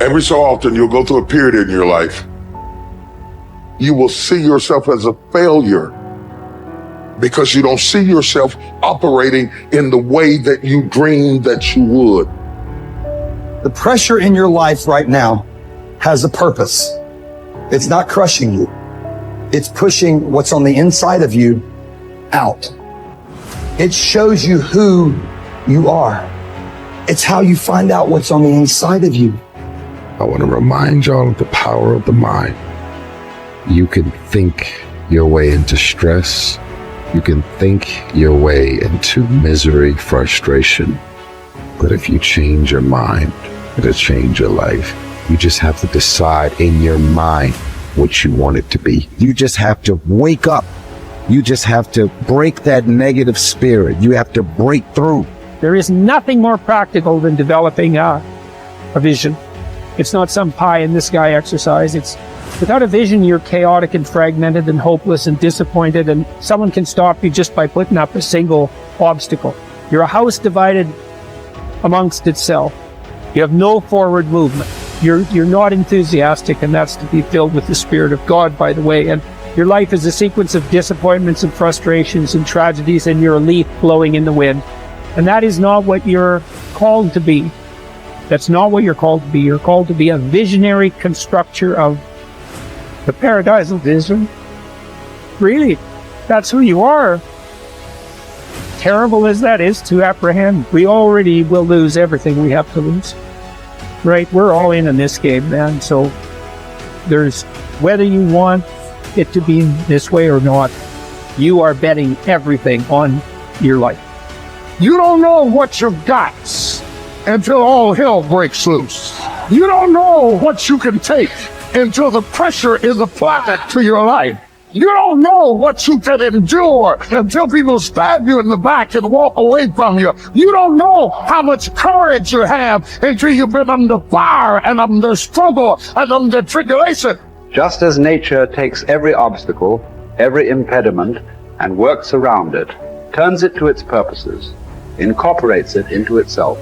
Every so often, you'll go through a period in your life. You will see yourself as a failure because you don't see yourself operating in the way that you dreamed that you would. The pressure in your life right now has a purpose. It's not crushing you. It's pushing what's on the inside of you out. It shows you who you are. It's how you find out what's on the inside of you. I want to remind y'all of the power of the mind. You can think your way into stress. You can think your way into misery, frustration. But if you change your mind, it'll change your life. You just have to decide in your mind what you want it to be. You just have to wake up. You just have to break that negative spirit. You have to break through. There is nothing more practical than developing a vision. It's not some pie in the sky exercise. It's without a vision, you're chaotic and fragmented and hopeless and disappointed, and someone can stop you just by putting up a single obstacle. You're a house divided amongst itself. You have no forward movement. You're not enthusiastic, and that's to be filled with the Spirit of God, by the way. And your life is a sequence of disappointments and frustrations and tragedies, and you're a leaf blowing in the wind. And that is not what you're called to be. That's not what you're called to be. You're called to be a visionary constructor of the paradisal vision. Really, that's who you are. Terrible as that is to apprehend, we already will lose everything we have to lose. Right? We're all in this game, man. So there's, whether you want it to be this way or not, you are betting everything on your life. You don't know what you've got until all hell breaks loose. You don't know what you can take until the pressure is applied to your life. You don't know what you can endure until people stab you in the back and walk away from you. You don't know how much courage you have until you've been under fire and under struggle and under tribulation. Just as nature takes every obstacle, every impediment, and works around it, turns it to its purposes, incorporates it into itself,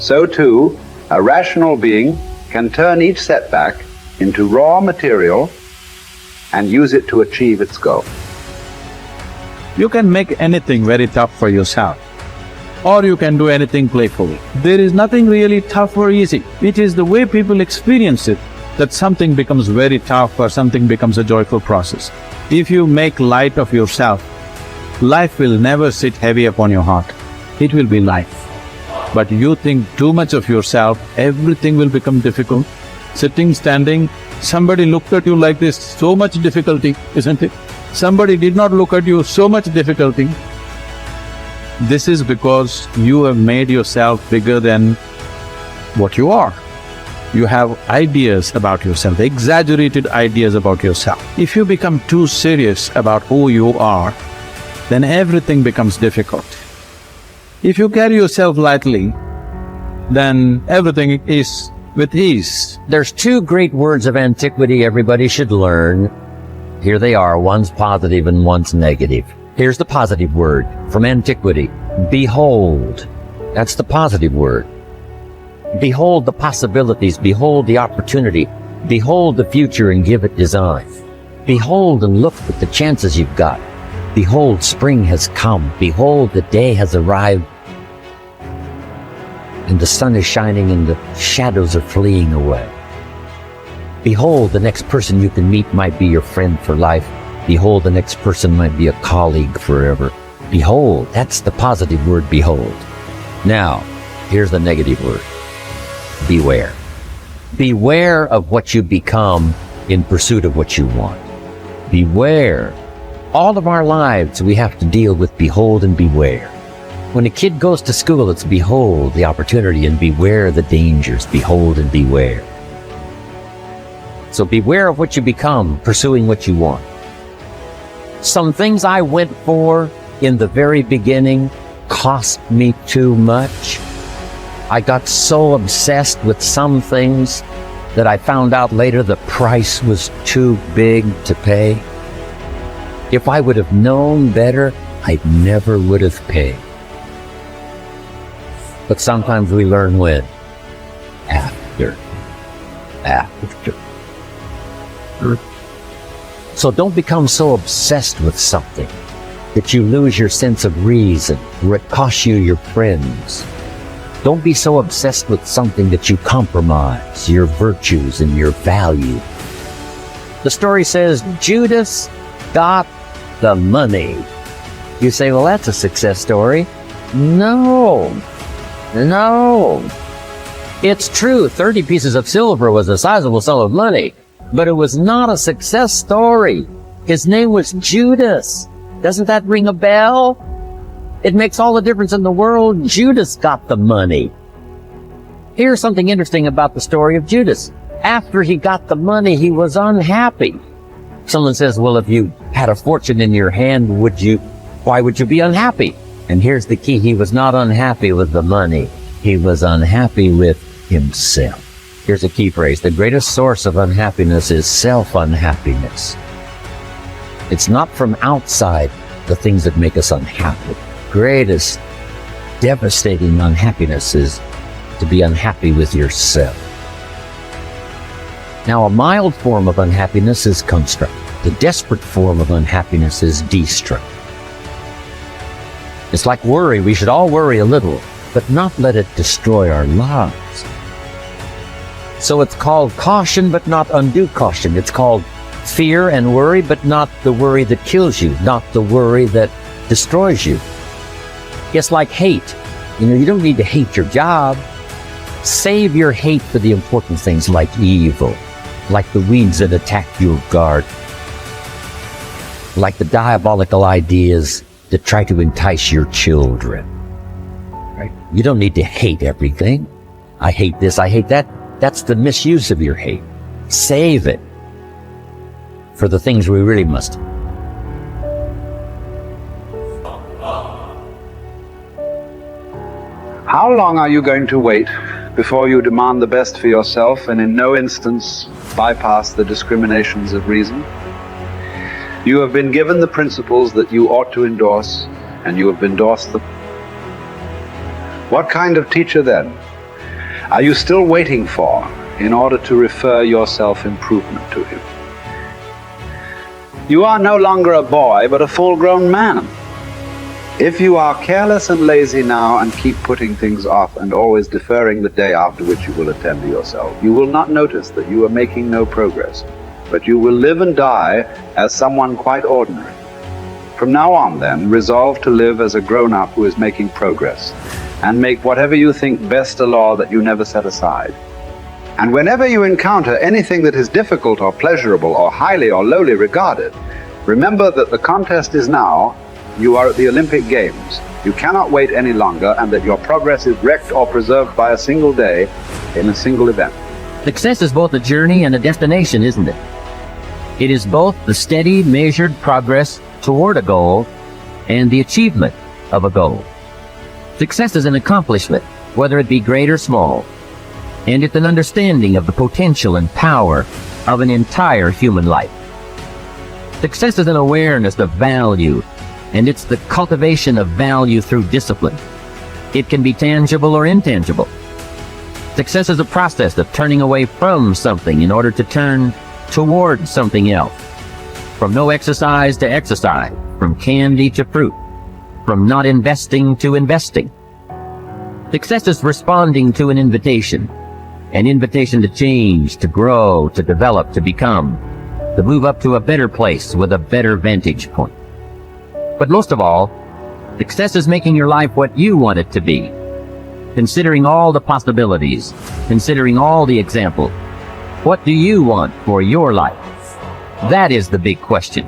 so too, a rational being can turn each setback into raw material and use it to achieve its goal. You can make anything very tough for yourself, or you can do anything playfully. There is nothing really tough or easy. It is the way people experience it that something becomes very tough or something becomes a joyful process. If you make light of yourself, life will never sit heavy upon your heart. It will be light. But you think too much of yourself, everything will become difficult. Sitting, standing, somebody looked at you like this, so much difficulty, isn't it? Somebody did not look at you, so much difficulty. This is because you have made yourself bigger than what you are. You have ideas about yourself, exaggerated ideas about yourself. If you become too serious about who you are, then everything becomes difficult. If you carry yourself lightly, then everything is with ease. There's two great words of antiquity everybody should learn. Here they are, one's positive and one's negative. Here's the positive word from antiquity. Behold. That's the positive word. Behold the possibilities, behold the opportunity, behold the future and give it design. Behold and look at the chances you've got. Behold, spring has come. Behold, the day has arrived. And the sun is shining and the shadows are fleeing away. Behold, the next person you can meet might be your friend for life. Behold, the next person might be a colleague forever. Behold, that's the positive word, behold. Now, here's the negative word. Beware. Beware of what you become in pursuit of what you want. Beware. All of our lives we have to deal with behold and beware. When a kid goes to school, it's behold the opportunity and beware the dangers. Behold and beware. So beware of what you become, pursuing what you want. Some things I went for in the very beginning cost me too much. I got so obsessed with some things that I found out later the price was too big to pay. If I would have known better, I never would have paid. But sometimes we learn when? After. after. So don't become so obsessed with something that you lose your sense of reason, or it costs you your friends. Don't be so obsessed with something that you compromise your virtues and your value. The story says Judas got the money. You say, well, that's a success story. No. It's true, 30 pieces of silver was a sizable sum of money, but it was not a success story. His name was Judas. Doesn't that ring a bell? It makes all the difference in the world. Judas got the money. Here's something interesting about the story of Judas. After he got the money, he was unhappy. Someone says, well, if you had a fortune in your hand, why would you be unhappy? And here's the key. He was not unhappy with the money. He was unhappy with himself. Here's a key phrase. The greatest source of unhappiness is self-unhappiness. It's not from outside the things that make us unhappy. Greatest devastating unhappiness is to be unhappy with yourself. Now, a mild form of unhappiness is constructive. The desperate form of unhappiness is destructive. It's like worry. We should all worry a little, but not let it destroy our lives. So it's called caution, but not undue caution. It's called fear and worry, but not the worry that kills you, not the worry that destroys you. It's like hate. You don't need to hate your job. Save your hate for the important things like evil, like the weeds that attack your garden, like the diabolical ideas that try to entice your children. Right? You don't need to hate everything. I hate this, I hate that. That's the misuse of your hate. Save it for the things we really must. How long are you going to wait before you demand the best for yourself and in no instance bypass the discriminations of reason? You have been given the principles that you ought to endorse, and you have endorsed them. What kind of teacher then are you still waiting for in order to refer your self-improvement to him? You are no longer a boy, but a full-grown man. If you are careless and lazy now and keep putting things off and always deferring the day after which you will attend to yourself, you will not notice that you are making no progress, but you will live and die as someone quite ordinary. From now on, then, resolve to live as a grown-up who is making progress, and make whatever you think best a law that you never set aside. And whenever you encounter anything that is difficult or pleasurable or highly or lowly regarded, remember that the contest is now. You are at the Olympic Games. You cannot wait any longer, and that your progress is wrecked or preserved by a single day in a single event. Success is both a journey and a destination, isn't it? It is both the steady, measured progress toward a goal and the achievement of a goal. Success is an accomplishment, whether it be great or small, and it's an understanding of the potential and power of an entire human life. Success is an awareness of value, and it's the cultivation of value through discipline. It can be tangible or intangible. Success is a process of turning away from something in order to turn toward something else. From no exercise to exercise, from candy to fruit, from not investing to investing. Success is responding to an invitation to change, to grow, to develop, to become, to move up to a better place with a better vantage point. But most of all, success is making your life what you want it to be, considering all the possibilities, considering all the examples. What do you want for your life? That is the big question.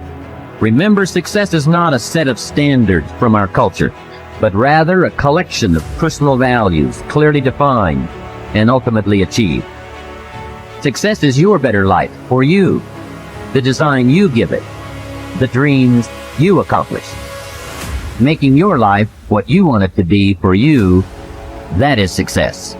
Remember, success is not a set of standards from our culture, but rather a collection of personal values, clearly defined and ultimately achieved. Success is your better life for you, the design you give it, the dreams you accomplish. Making your life what you want it to be for you, that is success.